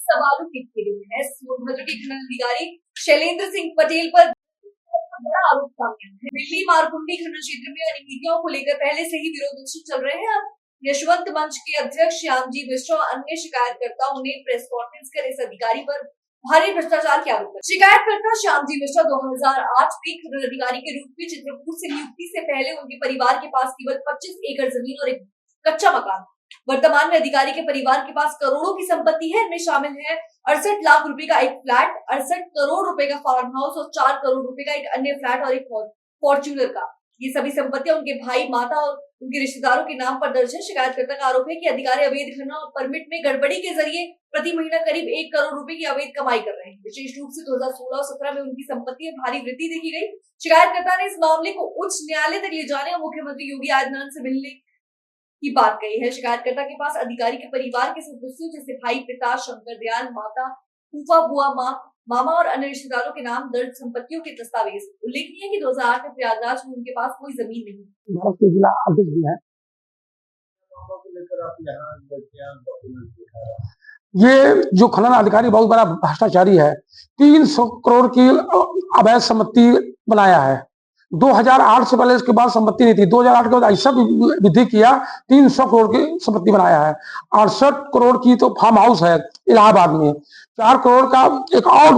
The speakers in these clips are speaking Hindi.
सवालों के घेरे में है। सोनभद्र के खनन अधिकारी शैलेंद्र सिंह पटेल पर बड़ा आरोप सामने आया है। दिल्ली मारकुंडी खनन क्षेत्र में अनियमितताओं को लेकर पहले से ही विरोध चल रहे हैं। अब यशवंत मंच के अध्यक्ष श्यामजी मिश्रा और अन्य शिकायतकर्ताओं ने प्रेस कॉन्फ्रेंस कर इस अधिकारी पर भारी भ्रष्टाचार के आरोप लगाए। शिकायतकर्ता श्यामजी मिश्रा 2008 में खनन अधिकारी के रूप में चित्रकूट से नियुक्ति से पहले उनके परिवार के पास केवल 25 एकड़ जमीन और एक कच्चा मकान। वर्तमान में अधिकारी के परिवार के पास करोड़ों की संपत्ति है। इनमें शामिल है 68 लाख रुपए का एक फ्लैट, 68 करोड़ रुपए का फार्म हाउस और 4 करोड़ रुपए का एक अन्य फ्लैट और एक फॉर्च्यूनर का। ये सभी संपत्तियां उनके भाई, माता और उनके रिश्तेदारों के नाम पर दर्ज है। शिकायतकर्ता का आरोप है कि अधिकारी अवैध खनन और परमिट में गड़बड़ी के जरिए प्रति महीना करीब 1 करोड़ रुपए की अवैध कमाई कर रहे हैं। विशेष रूप से 2016 और 17 में उनकी संपत्ति में भारी वृद्धि देखी गई। शिकायतकर्ता ने इस मामले को उच्च न्यायालय तक ले जाने और मुख्यमंत्री योगी आदित्यनाथ से मिलने की बात कही है। शिकायतकर्ता के पास अधिकारी के परिवार के सदस्यों जैसे भाई, पिता, शंकर दयाल, माता, फूफा, बुआ, मामा और अन्य रिश्तेदारों के नाम दर्ज संपत्तियों के दस्तावेज। उल्लेखनीय है कि 2008 में प्रयागराज में उनके पास कोई जमीन नहीं। भारत के जिला अध्यक्ष भी है। ये जो खनन अधिकारी बहुत बड़ा भ्रष्टाचारी है। 300 करोड़ की अवैध संपत्ति बनाया है। 2008 से पहले इसके बाद संपत्ति नहीं थी। 2008 के बाद ऐसा विधि किया, 300 करोड़ की संपत्ति बनाया है। 68 करोड़ की तो फार्म हाउस है इलाहाबाद में, 4 करोड़ का एक और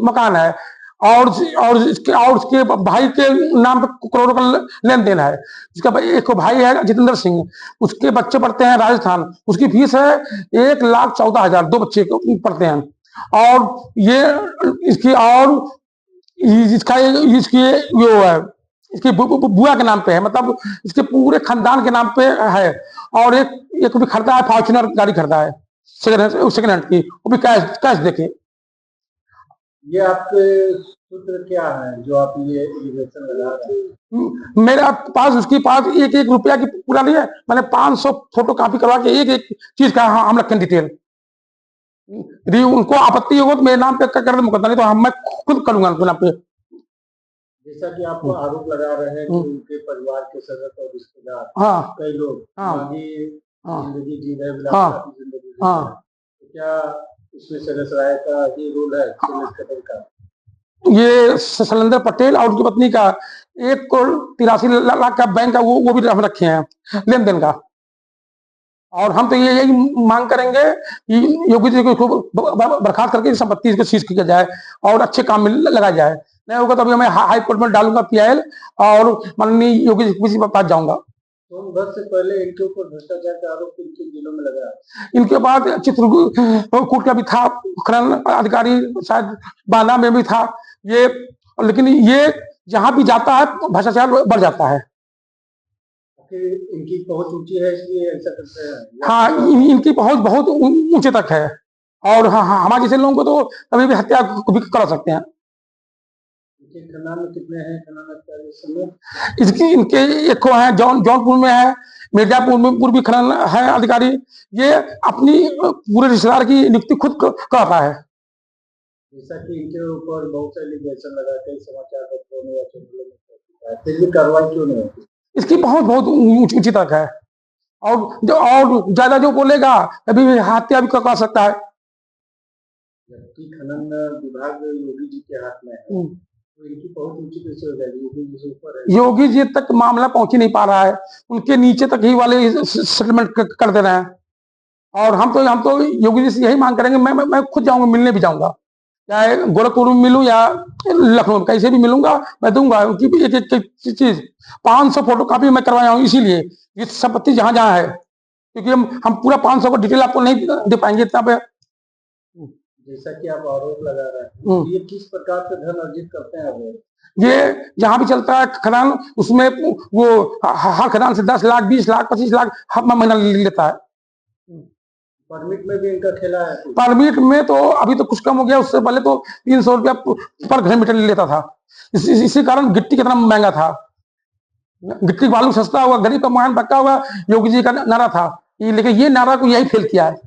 मकान है और उसके भाई के नाम पे करोड़ों का लेन देन है। इसका एक भाई है जितेंद्र सिंह, उसके बच्चे पढ़ते हैं राजस्थान, उसकी फीस है 1,14,000, 2 बच्चे पढ़ते हैं। और ये इसकी और इसकी बुआ के नाम पे है, मतलब इसके पूरे खानदान के नाम पे है। और एक भी खरीदा है, फॉर्च्यूनर गाड़ी खरीदा है सेकंड हैंड की, वो भी कैश देके। ये आपके सूत्र क्या है जो आप ये एलिगेशन लगा रहे हैं? मेरे पास उसके पास एक रुपया की पूरा नहीं है। मैंने 500 फोटो कॉपी करवा के एक चीज का हम रखें डिटेल। उनको आपत्ति होगा तो मेरे नाम पे कर मुकदमा, नहीं तो मैं खुद करूंगा उनके नाम पे। जैसा कि आपको आरोप लगा रहे हैं कि उनके परिवार के सदस्य और रिश्तेदार कई लोग जिंदगी जी रहे, जिंदगी तो क्या इसमें सदस्य का ही रोल है का? ये शैलेंद्र पटेल और उनकी पत्नी का 1,83,00,000 का बैंक का वो भी हम रखे हैं लेन देन का। और हम तो यही मांग करेंगे कि योगी जी को बर्खास्त करके संपत्ति को सीज किया जाए और अच्छे काम में लगाया जाए। नहीं होगा तो अभी मैं हाई कोर्ट में डालूंगा PIL और माननीय योगी जी के पास जाऊंगा। सोनभद्र से पहले इनके ऊपर भ्रष्टाचार का आरोप किन जिलों में लगा? इनके बाद चित्रकूट का भी था खनन अधिकारी, शायद बांदा में भी था ये। लेकिन ये जहां भी जाता है भ्रष्टाचार बढ़ जाता है। इनकी पहुंच ऊंची है इसलिए ऐसा करते हैं। हाँ, इनकी पहुंच बहुत ऊंचे तक है। और हाँ, हमारे जैसे लोगों को तो कभी भी हत्या भी करा सकते हैं। खनन कितने हैं खनन अधिकारी? इसकी इनके एक है जौनपुर में है, मिर्जापुर भी खनन है अधिकारी। ये अपनी पूरे रिश्तेदार की नियुक्ति खुद करता है। जैसा कि इनके ऊपर बहुत से एलिगेशन लगाते हैं समाचार पत्रों में या चैनलों में, फिर भी कार्रवाई क्यों नहीं होती? इसकी पहुंच बहुत ऊंची तक है और ज्यादा जो बोलेगा अभी हत्या भी कर सकता है। जबकि खनन विभाग योगी जी के हाथ में है, तो इनकी पहुंच ऊंची कैसे हो जाएगी? योगी जी से ऊपर है। योगी जी तक मामला पहुंच ही नहीं पा रहा है, उनके नीचे तक ही वाले सेटलमेंट कर दे रहे हैं। और हम तो योगी जी से यही मांग करेंगे। मैं खुद जाऊंगा, मिलने भी जाऊंगा, चाहे गोरखपुर में मिलूं या लखनऊ में, कैसे भी मिलूंगा, मैं दूंगा उनकी एक चीज। 500 फोटो कॉपी मैं करवाया हूँ, इसीलिए ये संपत्ति जहां जहां है, क्योंकि हम पूरा 500 का डिटेल आपको नहीं दे पाएंगे इतना पे। जैसा कि आप आरोप लगा रहे हैं, ये किस प्रकार से धन अर्जित करते हैं? ये जहां भी चलता है खदान, उसमें वो हर खदान से 10 लाख, 20 लाख, 25 लाख हर महीना लेता है। परमिट में भी इनका खेला है? परमिट में तो अभी तो कुछ कम हो गया, उससे पहले तो 300 रुपया पर घन मीटर लेता था। इसी कारण गिट्टी कितना महंगा था। गिट्टी बालू सस्ता हुआ, गरीब का मकान पक्का हुआ, योगी जी का नारा था। लेकिन ये नारा को यही फेल किया है।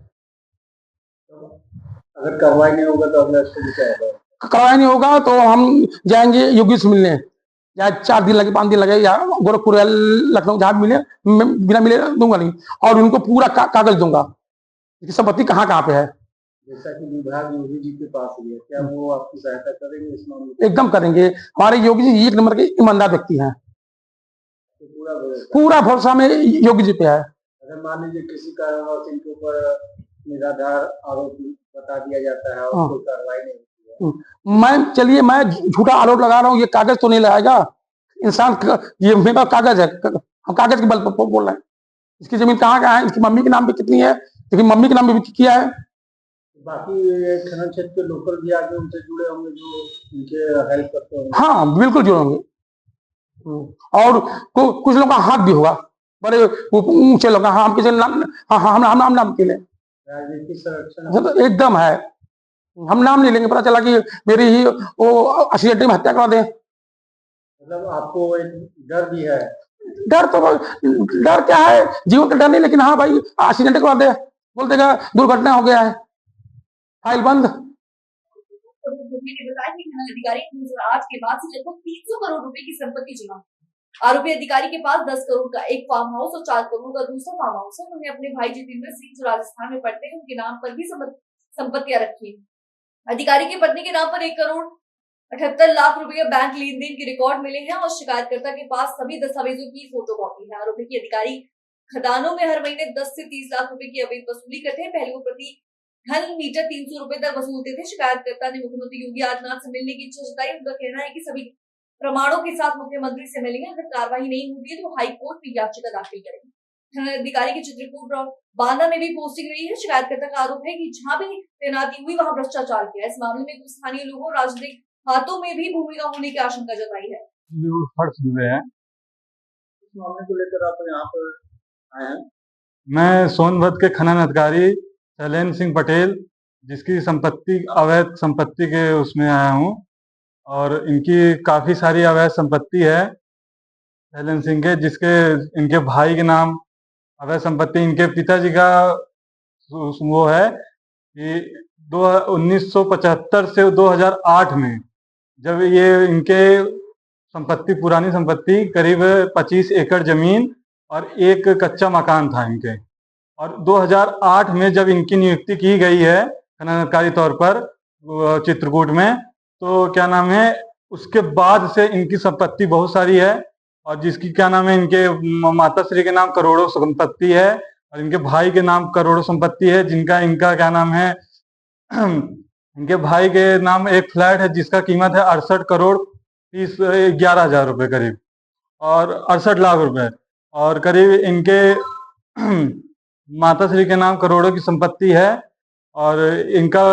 अगर कार्रवाई नहीं होगा तो अगला स्टेप क्या होगा? कार्रवाई नहीं होगा तो हम जाएंगे योगी से मिलने, या 4 दिन लगे, 5 दिन लगे, या गोरखपुर या लखनऊ, जहां मिले, बिना मिले दूंगा नहीं। और उनको पूरा कागज दूंगा कि संपत्ति कहाँ पे है। जैसा कि विभाग योगी जी के पास ही है, क्या वो आपकी सहायता करेंगे इस मामले में? एकदम करेंगे। हमारे योगी जी एक नंबर के ईमानदार व्यक्ति हैं। तो पूरा भरोसा में योगी जी पे है। अगर मान लीजिए किसी कारणवश इनके ऊपर निराधार आरोप बता दिया जाता है और कोई कार्रवाई नहीं होती है, मैं चलिए मैं झूठा आरोप लगा रहा हूँ, ये कागज तो नहीं लगाएगा इंसान। ये मेरा कागज है, हम कागज के बल पर बोल रहे हैं। इसकी जमीन कहाँ है, इसकी मम्मी के नाम पे कितनी है, लेकिन मम्मी के नाम पे भी किया है। बाकी खनन क्षेत्र के लोकल भी आगे उनसे जुड़े होंगे जो उनके हेल्प करते होंगे। हाँ बिल्कुल जुड़े होंगे, और कुछ लोगों का हाथ भी होगा, बड़े ऊंचे लोग। हाँ, हम किसी नाम, हाँ हम नाम के लिए राजनीतिक संरक्षण तो एकदम है, हम नाम नहीं लेंगे। पता चला कि मेरी ही वो एक्सीडेंट में हत्या करा दे, मतलब आपको एक डर भी है? डर क्या है, जीवन का डर नहीं, लेकिन हाँ भाई एक्सीडेंट करवा दे, बोल देगा दुर्घटना हो गया है, फाइल बंद। बताया कि अधिकारी 2008 के बाद से लगभग 300 करोड़ रुपए की संपत्ति जमा। आरोपी अधिकारी के पास 10 करोड़ का एक फार्म हाउस और 4 करोड़ का दूसरा फार्म हाउस है। उन्होंने अपने भाई जितेंद्र सिंह जो राजस्थान में पढ़ते हैं उनके नाम पर भी संपत्तियां रखी। अधिकारी की पत्नी के नाम पर 1 करोड़ 78 लाख रुपए बैंक लेन देन के रिकॉर्ड मिले हैं और शिकायतकर्ता के पास सभी दस्तावेजों की फोटोकॉपी है। आरोपी की अधिकारी खदानों में हर महीने 10 से 30 लाख रुपए की अवैध वसूली करते हैं। पहले वो प्रति घन मीटर 300 रुपए तक वसूलते थे। शिकायतकर्ता ने मुख्यमंत्री योगी आदित्यनाथ से मिलने की इच्छा जताई। उनका कहना है कि सभी प्रमाणों के साथ मुख्यमंत्री से मिलेंगे। अगर कार्रवाई नहीं होती है तो हाई कोर्ट में याचिका दाखिल करेंगे। अधिकारी की चित्रकूट और बांदा में भी पोस्टिंग रही है। शिकायतकर्ता का आरोप है कि जहां भी तैनाती हुई वहां भ्रष्टाचार किया। इस मामले में कुछ स्थानीय लोगों राजनीतिक हाथों में भी भूमिका होने की आशंका जताई है। इस मामले को लेकर आप यहाँ पर आए हैं? मैं सोनभद्र के खनन अधिकारी शैलेंद्र सिंह पटेल, जिसकी संपत्ति अवैध संपत्ति के उसमें आया हूँ, और इनकी काफ़ी सारी अवैध संपत्ति है शैलेंद्र सिंह के, जिसके इनके भाई के नाम अवैध संपत्ति। इनके पिताजी का वो है कि 1975 से 2008 में जब ये इनके संपत्ति, पुरानी संपत्ति करीब 25 एकड़ जमीन और एक कच्चा मकान था इनके, और 2008 में जब इनकी नियुक्ति की गई है खनन अधिकारी तौर पर चित्रकूट में, तो क्या नाम है, उसके बाद से इनकी संपत्ति बहुत सारी है, और जिसकी क्या नाम है, इनके माताश्री के नाम करोड़ों संपत्ति है और इनके भाई के नाम करोड़ों संपत्ति है, जिनका इनका क्या नाम है इनके भाई के नाम एक फ्लैट है जिसका कीमत है 68 करोड़ 11 हजार रुपये करीब, और 68 लाख रुपए, और करीब इनके माताश्री के नाम करोड़ों की संपत्ति है, और इनका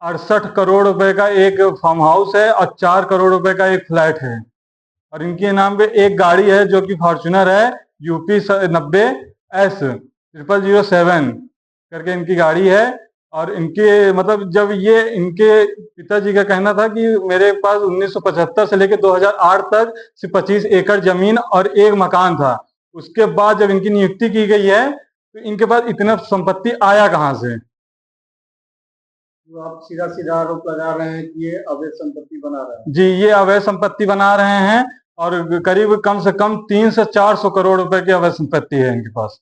68 करोड़ रुपए का एक फार्म हाउस है और 4 करोड़ रुपए का एक फ्लैट है, और इनके नाम पे एक गाड़ी है जो कि फॉर्च्यूनर है, यूपी 90S 0007 करके इनकी गाड़ी है। और इनके मतलब जब ये इनके पिताजी का कहना था कि मेरे पास 1975 से लेकर 2008 तक सिर्फ 25 एकड़ जमीन और एक मकान था। उसके बाद जब इनकी नियुक्ति की गई है तो इनके पास इतना संपत्ति आया कहाँ से? तो आप सीधा सीधा आरोप लगा रहे हैं कि ये अवैध संपत्ति बना रहे हैं? जी, ये अवैध संपत्ति बना रहे हैं, और करीब कम से कम 300 से 400 करोड़ रुपए की अवैध संपत्ति है इनके पास।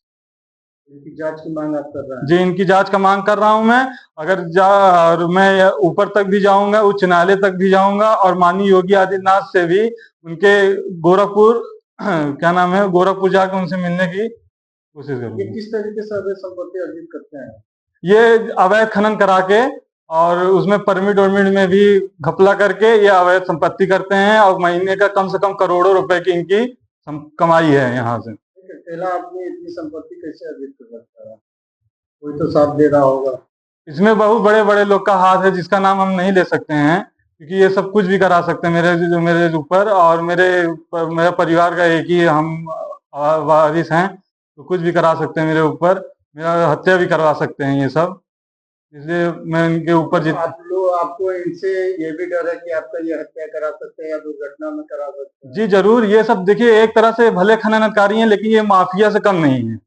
इनकी जांच की मांग आप कर रहे हैं? जी, इनकी जांच का मांग कर रहा हूं मैं। अगर और मैं ऊपर तक भी जाऊंगा, उच्च न्यायालय तक भी जाऊंगा, और माननीय योगी आदित्यनाथ से भी उनके गोरखपुर क्या नाम है, गोरखपुर जाकर उनसे मिलने की कोशिश करूंगा। ये किस तरीके से अवैध संपत्ति अर्जित करते हैं? ये अवैध खनन करा के और उसमें परमिट वर्मिट में भी घपला करके ये अवैध संपत्ति करते हैं, और महीने का कम से कम करोड़ों रुपए की इनकी कमाई है यहाँ से। अकेला आदमी इतनी संपत्ति कैसे अर्जित कर सकता है? कोई तो साथ दे रहा होगा। इसमें बहुत बड़े बड़े लोग का हाथ है, जिसका नाम हम नहीं ले सकते हैं, क्योंकि ये सब कुछ भी करा सकते हैं मेरे ऊपर, और मेरा परिवार का एक ही हम वारिस हैं, तो कुछ भी करा सकते हैं मेरे ऊपर, मेरा हत्या भी करवा सकते हैं ये सब। इसलिए मैं इनके ऊपर आपको इनसे ये भी डर है कि आपका ये हत्या करा सकते हैं या दुर्घटना में करा सकते हैं? जी जरूर, ये सब देखिए, एक तरह से भले खनन अधिकारी हैं लेकिन ये माफिया से कम नहीं है।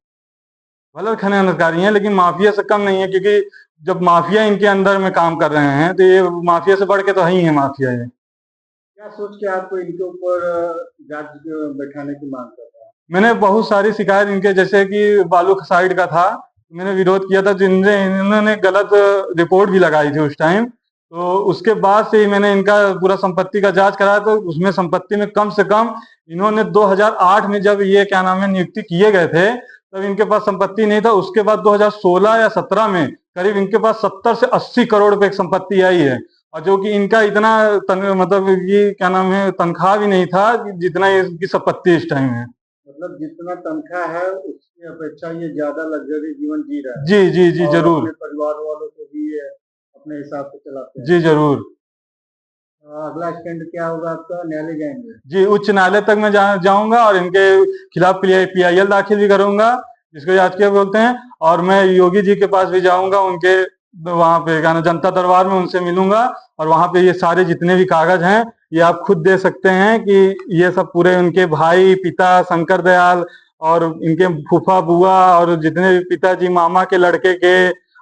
भले खनन अधिकारी हैं लेकिन माफिया से कम नहीं है, क्योंकि जब माफिया इनके अंदर में काम कर रहे हैं तो ये माफिया से बढ़ के तो है ही है माफिया। ये क्या सोच के आपको इनके ऊपर जांच बैठाने की मांग कर रहा है? मैंने बहुत सारी शिकायत इनके, जैसे कि बालू साइड का था, मैंने विरोध किया था, इन्होंने गलत रिपोर्ट भी लगाई थी उस टाइम। तो उसके बाद से ही मैंने इनका पूरा संपत्ति का जांच कराया, तो उसमें संपत्ति में कम से कम इन्होंने 2008 में जब ये क्या नाम है नियुक्ति किए गए थे, तब इनके पास संपत्ति नहीं था। उसके बाद 2016 या 17 में करीब इनके पास 70 से 80 करोड़ रुपए की संपत्ति आई है, और जो कि इनका इतना मतलब ये क्या नाम है तनख्वाह भी नहीं था जितना इनकी संपत्ति इस टाइम है। मतलब जितना तनख्वाह है उसकी अपेक्षा ये ज्यादा लग्जरी जीवन जी रहा है। जी जी जी और जरूर। अपने परिवार वालों को भी ये अपने हिसाब से चलाते हैं। जी जरूर। अगला स्टैंड क्या होगा आपका? न्यायालय जाएंगे? जी उच्च न्यायालय तक मैं जाऊंगा और इनके खिलाफ PIL दाखिल भी करूंगा, जिसको याचिका बोलते हैं। और मैं योगी जी के पास भी जाऊंगा, उनके वहां पे क्या ना जनता दरबार में उनसे मिलूंगा, और वहां पे ये सारे जितने भी कागज हैं ये आप खुद दे सकते हैं कि ये सब पूरे उनके भाई पिता शंकर दयाल और इनके फूफा बुआ और जितने भी पिताजी मामा के लड़के के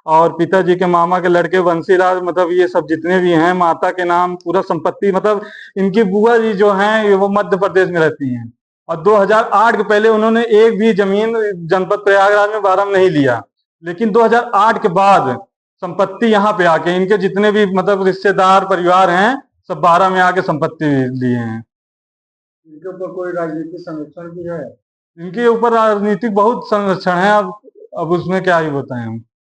और पिताजी के मामा के लड़के बंसीलाल, मतलब ये सब जितने भी हैं, माता के नाम पूरा संपत्ति, मतलब इनकी बुआ जी जो हैं वो मध्य प्रदेश में रहती हैं, और 2008 के पहले उन्होंने एक भी जमीन जनपद प्रयागराज में बारह में नहीं लिया। लेकिन 2008 के बाद संपत्ति यहाँ पे आके इनके जितने भी मतलब रिश्तेदार परिवार हैं सब बारह में आके संपत्ति लिए हैं। इनके ऊपर कोई राजनीतिक संरक्षण भी है? इनके ऊपर राजनीतिक बहुत संरक्षण है, अब उसमें क्या ही बताएं हम।